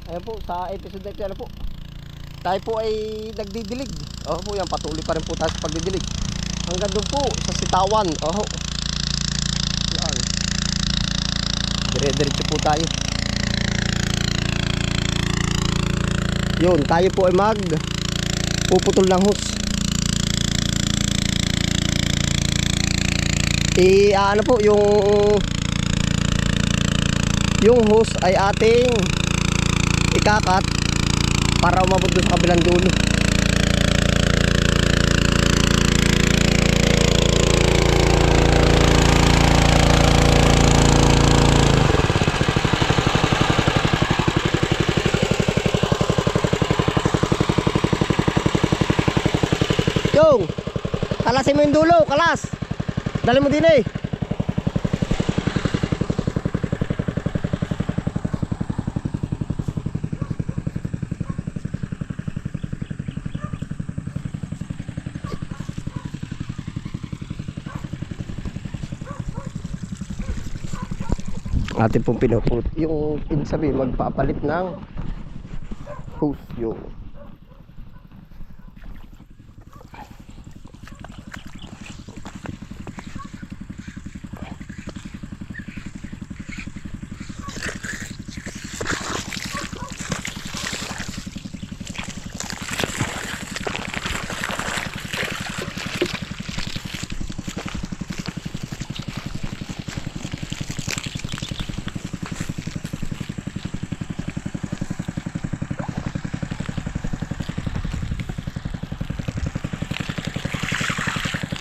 Ayan po, sa episode na ito, ano po, tayo po ay nagdidilig. Oh po yan, patuloy pa rin po tayo sa pagdidilig. Hanggang doon po, sa Sitawan. Oh, yan. Dire-diretso po tayo. Yun, tayo po ay puputol ng hose. Ano po, yung hose ay ating ikakat para umabot doon sa kabilang dulo. Yung kalasin mo yung dulo, kalas. Dali mo din eh. Atin pong pinuput yung sabi magpapalit ng hose yung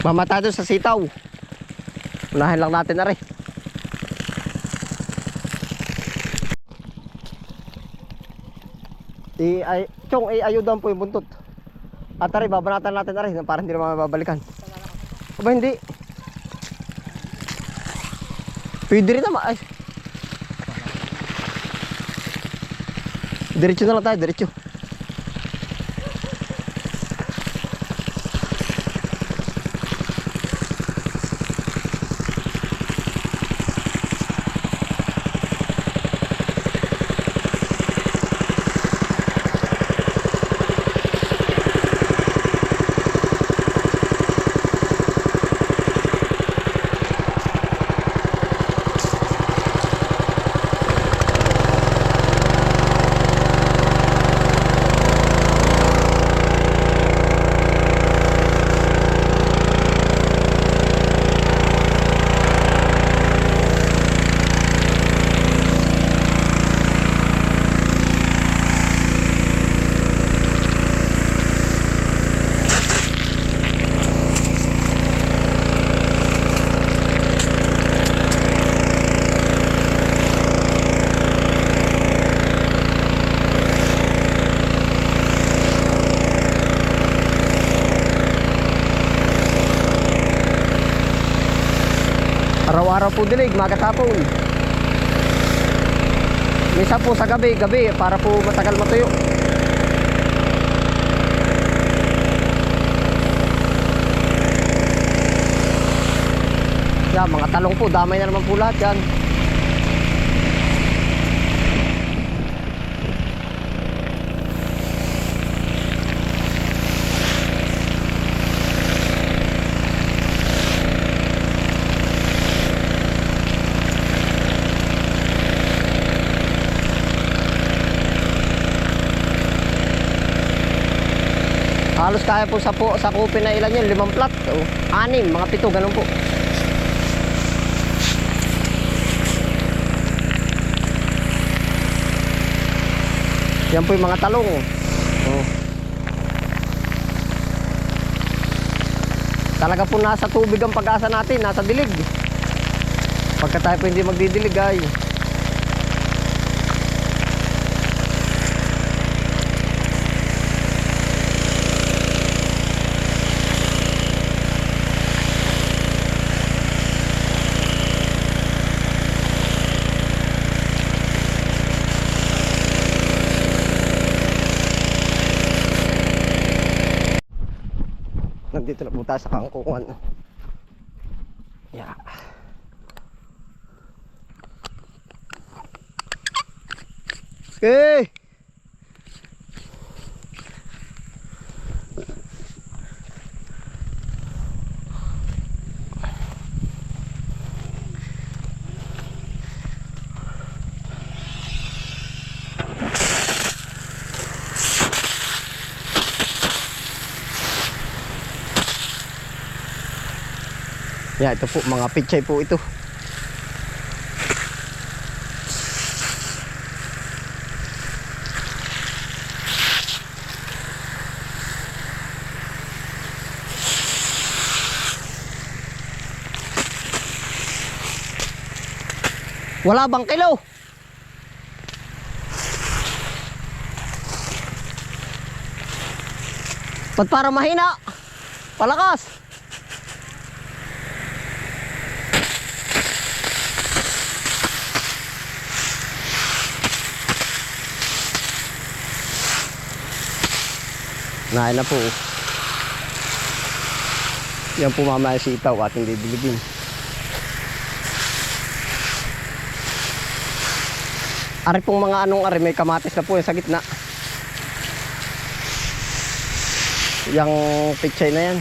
mamata doon sa sitaw. Unahin lang natin na rin. Chong, ayudan po yung buntot. At rin, babanatan natin na rin para hindi naman mababalikan. Aba hindi. Pwede rin naman. Ay. Diretso na lang tayo, diretso. Araw-araw po dilig, magatapon. Minsan po sa gabi para po matagal matuyo. Yan, mga talong po, damay na naman po lahat yan. Halos kaya po sa kupin na ilan yun, 5 plat o 6, mga 7, ganun po. Yan po yung mga talong. Oh. Talaga po nasa tubig ang pag-asa natin, nasa dilig. Pagka tayo po hindi magdidilig ay dito na po tayo sa kangkungan. Yeah. Okay. Yan, ito po, mga pichay po ito. Wala bang kilo? Ba't para mahina? Palakas! Nahin na po. Yan po mamaya si itaw ating didiligin. Ari pong mga anong ari, may kamatis na po yung sa gitna. Yang pichay na yan.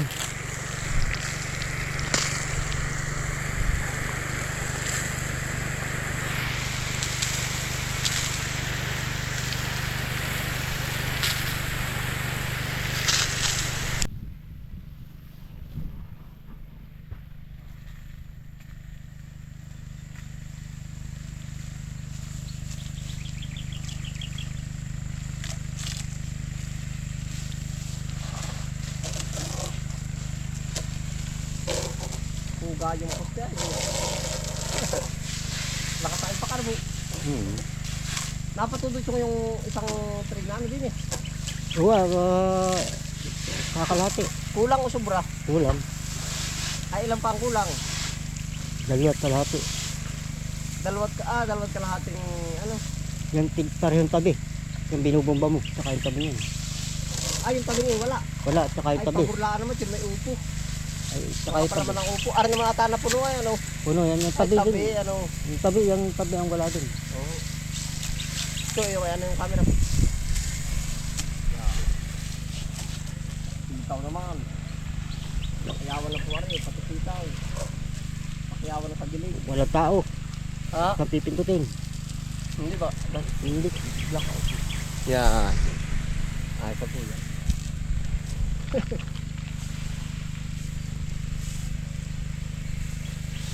Puga yung poste. Lakasain pa karbo. Napatudot yung isang trig namin din eh. Kakalati. Kulang o sobra? Kulang. Ay ilang pang kulang? Daliwat kalahati. Dalawat kalahating ano? Yung parehong tabi. Yung binubomba mo. Tsaka yung tabi niyan. Ay yung tabi niya wala. Wala. Tsaka yung Ay tabi. pagurlaan naman yun may upo. Ay, tsaka yung Para tabi. naman ang upo. Ara naman ata na puno ay ano? Puno yan. Yung Ay tabi tabi din. ano? Yung tabi ang wala din. Oo. Ito yung ano yung camera. Sitaw naman. Pakiyawan na po ari. Pati sitaw. Pakiyawan na sa gilig. Wala tao. Ha? Napipindutin. Hindi ba? Hindi. Blackout. Yan. Ay pa po yan.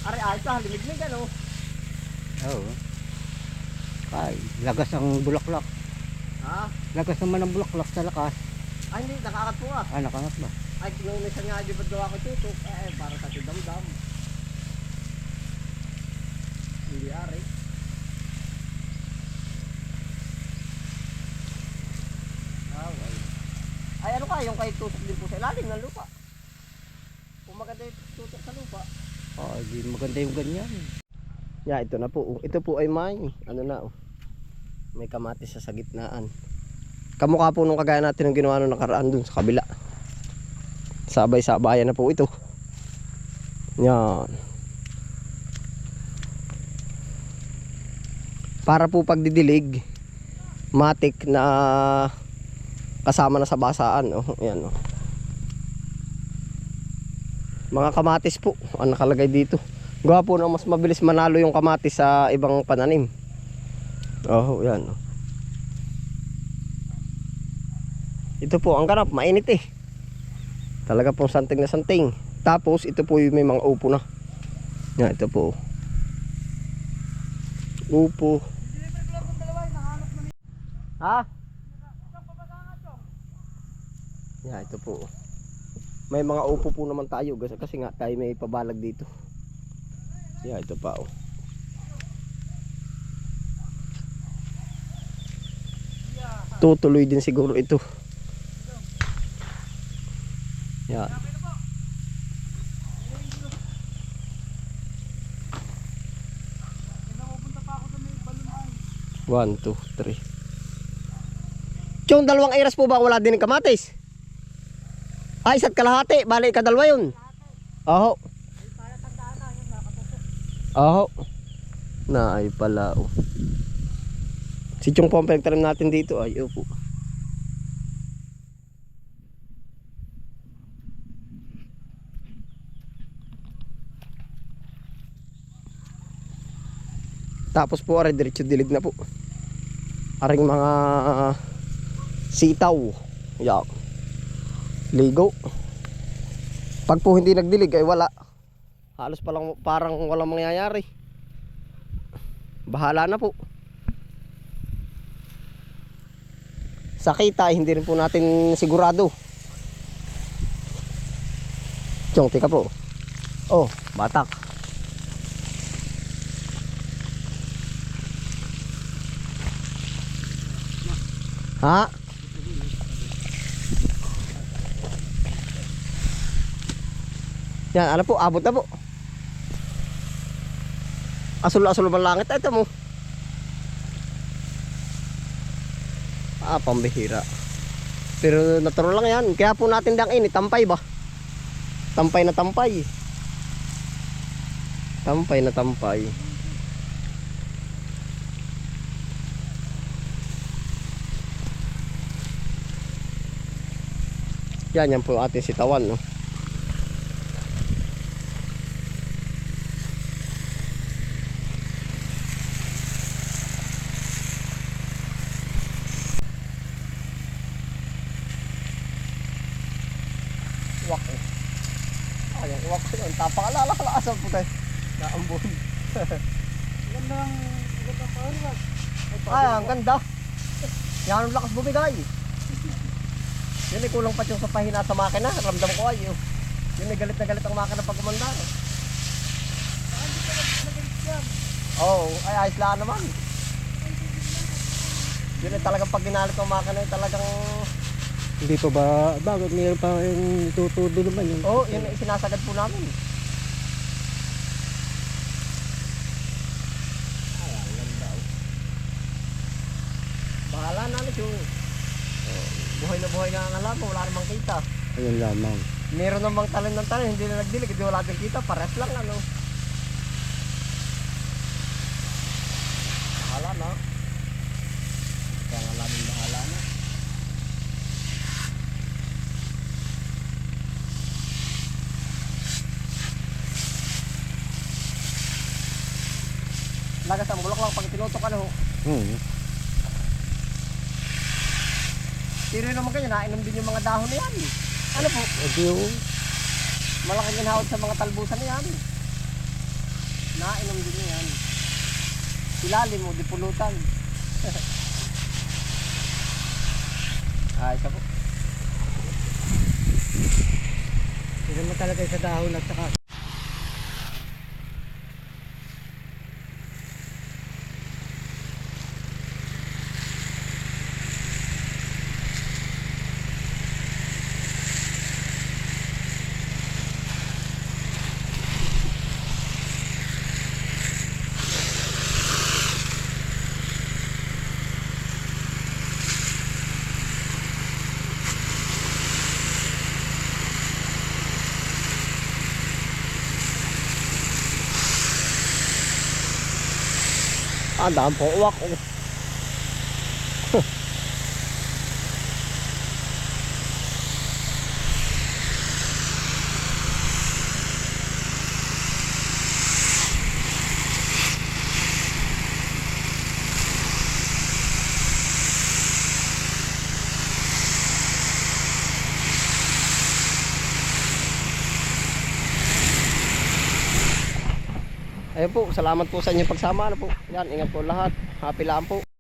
Ari ay pa limig-lig ano? Oo. Ay, lagas ang bulaklak. Ha? Lagas naman ang bulaklak sa lakas. Ay hindi, nakakat po ah. Ah, nakangat ba? Ay kinunisan nga di ba't gawa ko tutok? Para sa tidam-dam. Hindi ari. Ay ano ka, yung kay tutok din po sa ilalim ng lupa. Kung maganda yung tutok sa lupa. Ay, di maganda yung ganyan. Yeah, ito na po. Ito po ay may ano na oh. May kamatis sa gitnaan. Kamukha po nung kagaya natin ng ginawa nung nakaraan dun sa kabila. Sabay-sabayan na po ito. Yan. Para po pagdidilig, matik na kasama na sa basaan. Oh, yan oh. Mga kamatis po ang nakalagay dito. Gawa po na mas mabilis manalo yung kamatis sa ibang pananim. Oh, yan. Ito po ang ganap, mainit eh. Talaga pong santing na santing. Tapos ito po yung may mga upo na. Yan, ito po. Upo. Ha? Yan, ito po. May mga upo po naman tayo kasi nga tayo may pabalag dito. Yeah, ito pa oh. Tutuloy din siguro ito. Yeah. One, two, three. Yung dalawang iras po ba wala din ng kamatis? Ay, isa't kalahati. Bali, kadalwa yun. Oho. Oho. Na ay pala oh. Si Chong po ang pinagtanim natin dito. Ay, po. Tapos po, aray, diretso dilig na po. Aring mga sitaw. Yak. Ligo. Pag po hindi nagdilig ay wala. Halos parang walang mangyayari. Bahala na po. Sa kita, hindi rin po natin sigurado. Chong, tika po. Oh, batak. Ha? Yan, ano po, abot na po. Asul-asul ang langit. Ito mo. Pambihira. Pero natural lang yan. Kaya po natin dang tampay ba? Tampay na tampay. Tampay na tampay. Yan po ating sitawan, no? Wak eh. Ayan, wak ko yun. Tapakalalakalasan po tayo. Naambon. Ganda ng pawal ba? Ay, ang ganda. Yan ang lakas bumigay. Yun ay kulang pa yung sa pahina sa makina. Ramdam ko ay. Yun ay galit na galit ang makina pag kumanda. Oo, ay ayos lang naman. Yun ay talagang pag ginalit ang makina ay talagang... Hindi pa ba? Bakit mayroon pa yung tutudo naman yun? Oo, yun ay sinasagad po namin. Ay, ang ganda. Bahala na ulit yung... Buhay na buhay nga ang alam mo, wala namang kita. Ayun lamang. Meron namang talent ng talent, hindi na nagdilig, hindi wala din kita, pares lang ano. Bahala na. Kaya nga namin bahala na. Lagas ang bulak lang pag tinutok ano. Pero yun naman ganyan, nainom din yung mga dahon na yan. Ano po? Edi yung Malaking ginhawad sa mga talbusan na yan. Nainom din yan. Ilalim mo, di pulutan. Ay, isa po. hindi naman talaga sa dahon at saka Daan po uwak. Ayun po, salamat po sa inyong pagsama. Ano po? Yan, ingat po lahat. Happy lang po.